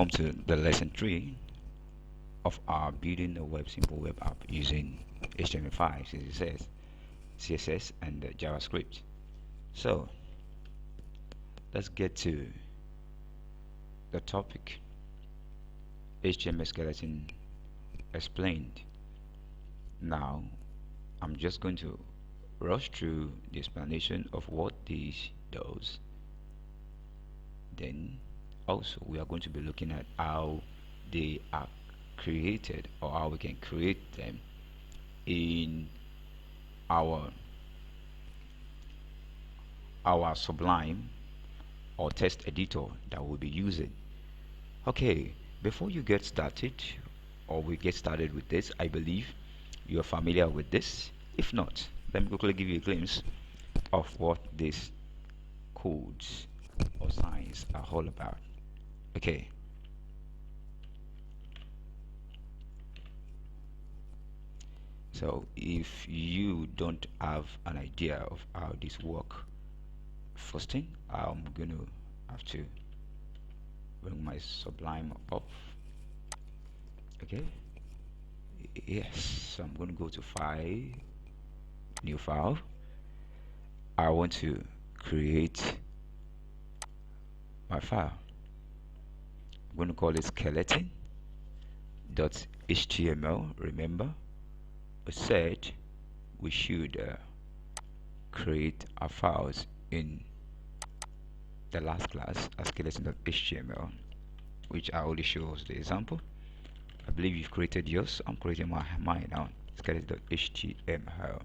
Welcome to the lesson 3 of our building a simple web app using HTML5, CSS, and JavaScript. So let's get to the topic: HTML skeleton explained. Now I'm just going to rush through the explanation of what this does. Then also we are going to be looking at how they are created, or how we can create them in our Sublime or text editor that we'll be using. Okay, before you get started, or we get started with this, I believe you are familiar with this. If not, let me quickly give you a glimpse of what these codes or signs are all about. Okay, so if you don't have an idea of how this work, first thing I'm gonna have to bring my Sublime up. Okay, yes, so I'm going to go to File, New File. I want to create my file. I'm going to call it skeleton.html. Remember, we said we should create our files in the last class as skeleton.html, which I already shows the example. I believe you've created yours. I'm creating mine now, skeleton.html.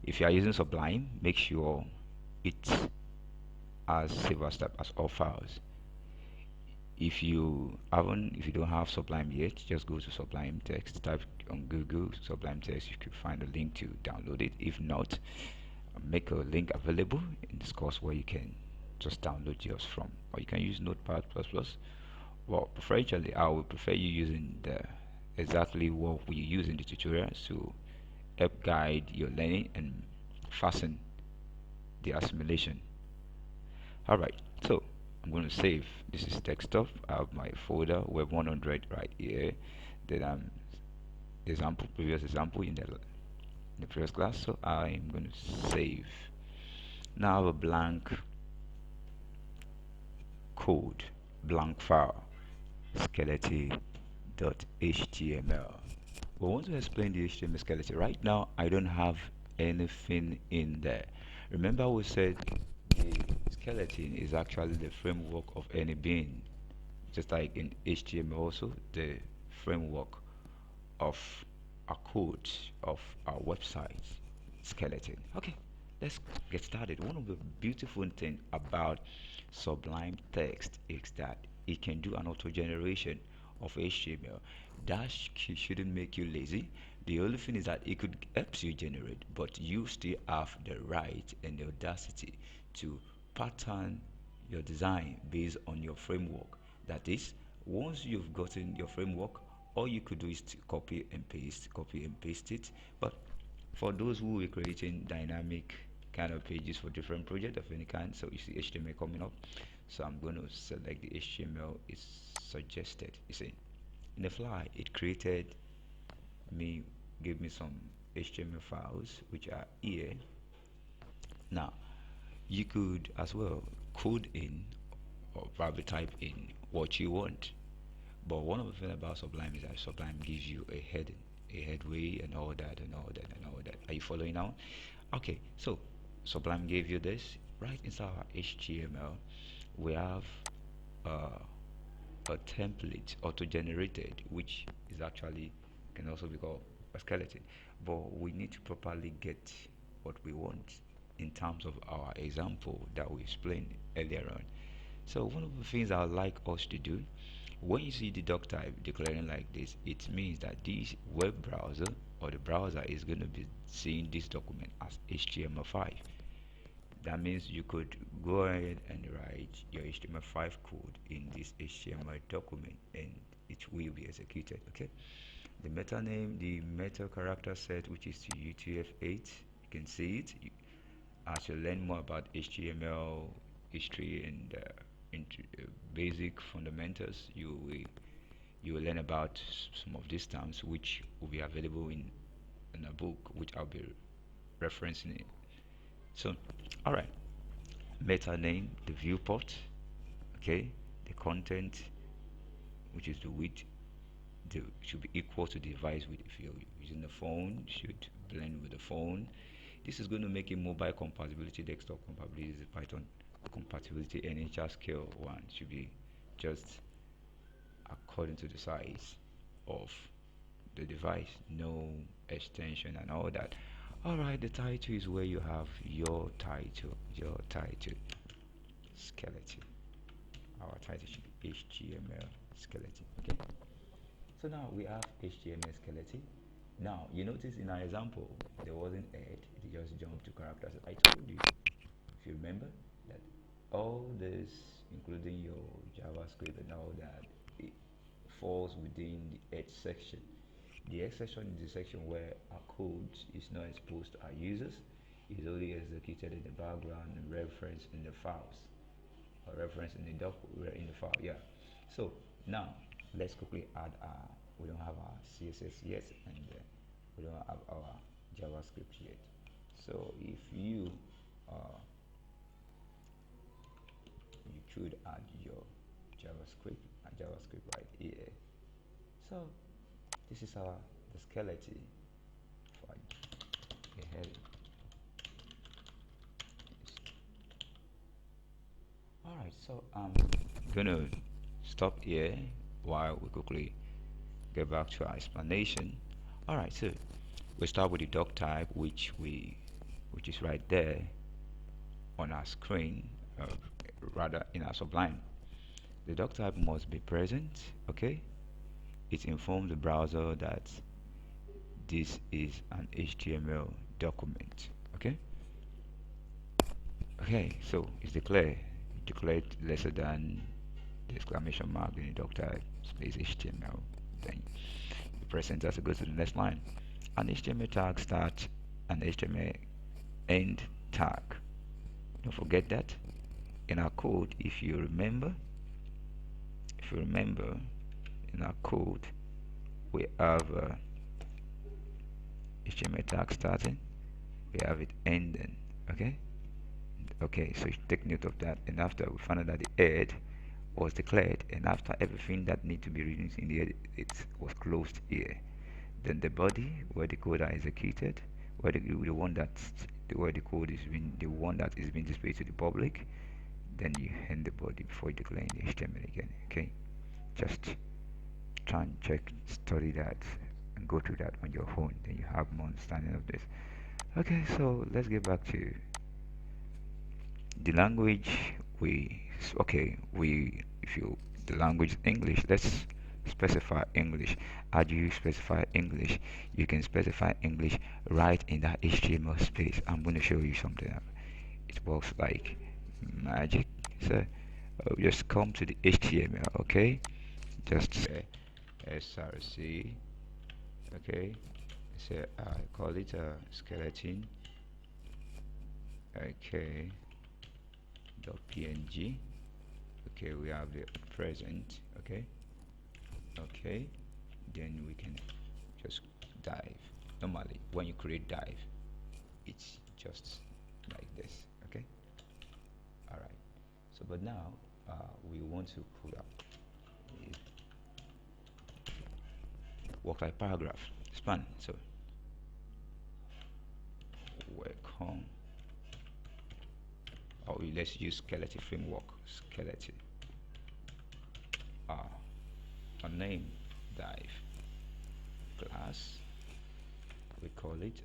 If you are using Sublime, make sure it's as save as step as all files. If you don't have Sublime yet, just go to Sublime Text, type on Google Sublime Text. You could find a link to download it. If not, make a link available in this course where you can just download yours from, or you can use Notepad++. Well, preferentially, I would prefer you using exactly what we use in the tutorials to help guide your learning and fasten the assimilation. Alright, so I'm going to save. This is desktop. I have my folder web 100 right here. Then previous example in the previous class. So I'm going to save. Now I have a blank code, blank file, skeleton.html. We want to explain the HTML skeleton. Right now, I don't have anything in there. Remember, we said the skeleton is actually the framework of any being, just like in HTML, also the framework of our code of our website skeleton. Okay, let's get started. One of the beautiful things about Sublime Text is that it can do an auto generation of HTML. That shouldn't make you lazy. The only thing is that it could help you generate, but you still have the right and the audacity to pattern your design based on your framework. That is, once you've gotten your framework, all you could do is to copy and paste it. But for those who are creating dynamic kind of pages for different projects of any kind, so you see HTML coming up, so I'm going to select the HTML is suggested. You see, in the fly, it gave me some HTML files which are here. Now you could as well code in or private type in what you want. But one of the things about Sublime is that Sublime gives you a heading, a headway, and all that, and all that, and all that. Are you following now? Okay, so Sublime gave you this. Right inside our HTML, we have a template auto-generated, which is actually can also be called a skeleton. But we need to properly get what we want in terms of our example that we explained earlier on. So one of the things I would like us to do, when you see the doc type declaring like this, it means that this web browser or the browser is going to be seeing this document as HTML5. That means you could go ahead and write your HTML5 code in this HTML document and it will be executed. Okay, the meta name, the meta character set, which is UTF-8, you can see it. As you learn more about HTML history and into basic fundamentals, you will learn about some of these terms which will be available in a book which I'll be referencing it. So, all right, meta name, the viewport, okay, the content, which is the width, should be equal to the device width. If you're using the phone, should blend with the phone. This is going to make it mobile compatibility, desktop compatibility, Python compatibility, and HR scale 1 should be just according to the size of the device, no extension and all that. Alright, the title is where you have your title skeleton. Our title should be HTML skeleton. Okay, so now we have HTML skeleton. Now you notice in our example there wasn't head, it just jumped to characters. I told you, if you remember, that all this, including your JavaScript and all that, it falls within the edge section. The edge section is the section where our code is not exposed to our users. It's only executed in the background and referenced in the files, or referenced in the doc in the file. Yeah. So now let's quickly add our. We don't have our CSS yet, and we don't have our JavaScript yet. So if you you could add your JavaScript right here. So this is our the skeleton for a head. Alright, so I'm gonna stop here while we quickly get back to our explanation. Alright, so we start with the doc type, which is right there on our screen, rather in our Sublime. The doc type must be present. Okay, it informs the browser that this is an HTML document. Okay, so it's declared lesser than the exclamation mark in the doc type space HTML. Then you press enter to go to the next line. An HTML tag start, an HTML end tag. Don't forget that in our code, if you remember in our code we have HTML tag starting, we have it ending. Okay, so you take note of that. And after we found out that the head was declared, and after everything that need to be written in the head, it was closed here. Then the body, where the code are executed, where the one that where the code is being, the one that is being displayed to the public. Then you end the body before you declare the HTML again. Okay, just try and check, study that, and go through that on your phone. Then you have more understanding of this. Okay, so let's get back to the language. If you the language English, let's specify English. How do you specify English? You can specify English right in that HTML space. I'm going to show you something. It works like magic. So just come to the HTML. Okay, just say src. Okay, so I call it a skeleton. Okay, .png. Okay, we have the present. Okay, then we can just dive. Normally when you create dive, it's just like this. Okay, all right. So but now we want to pull up work like paragraph span. So welcome. Or let's use skeleton framework. Skeleton. A name dive class. We call it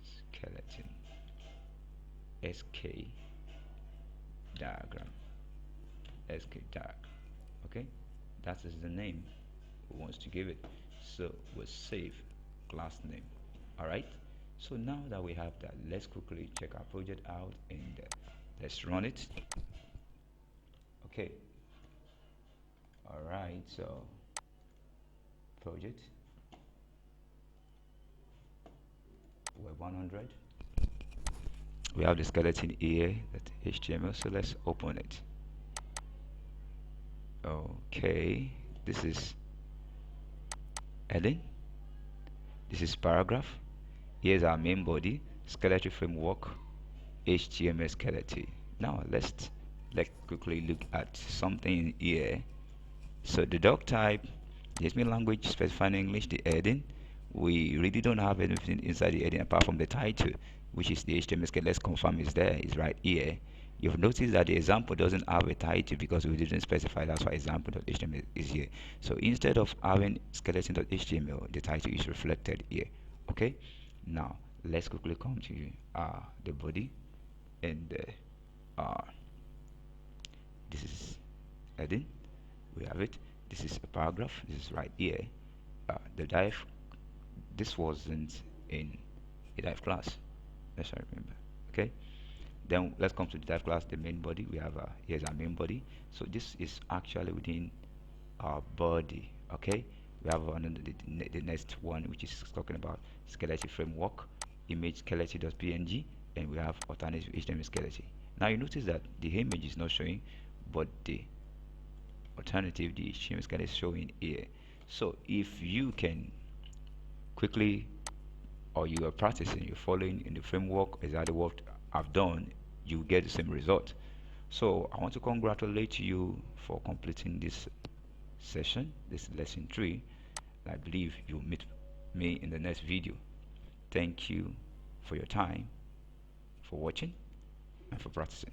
skeleton. SK diagram. SK diagram. Okay, that is the name we want to give it. So we'll save class name. All right. So now that we have that, let's quickly check our project out and let's run it. Okay. All right. So project web 100. We have the skeleton here, that HTML, so let's open it. Okay, this is heading, this is paragraph, here's our main body, skeleton framework, HTML skeleton. Now let's quickly look at something here. So the doc type, the HTML language specifying English, the heading, we really don't have anything inside the heading apart from the title, which is the HTML skeleton. Let's confirm is there, is right here. You've noticed that the example doesn't have a title because we didn't specify. That's why example.html is here. So instead of having skeleton.html, the title is reflected here. Okay. Now let's quickly come to the body, and this is heading. We have it. This is a paragraph. This is right here. The div. This wasn't in a div class. Let's remember. Okay. Then let's come to the div class, the main body. We have here's our main body. So this is actually within our body. Okay. We have the next one, which is talking about skeleton framework, image skeleton.png, and we have alternative HTML skeleton. Now you notice that the image is not showing, but the alternative, the HTML skeleton is showing here. So if you can quickly, or you are practicing, you're following in the framework exactly what I've done, you get the same result. So I want to congratulate you for completing this session, this lesson 3. I believe you'll meet me in the next video. Thank you for your time, for watching, and for practicing.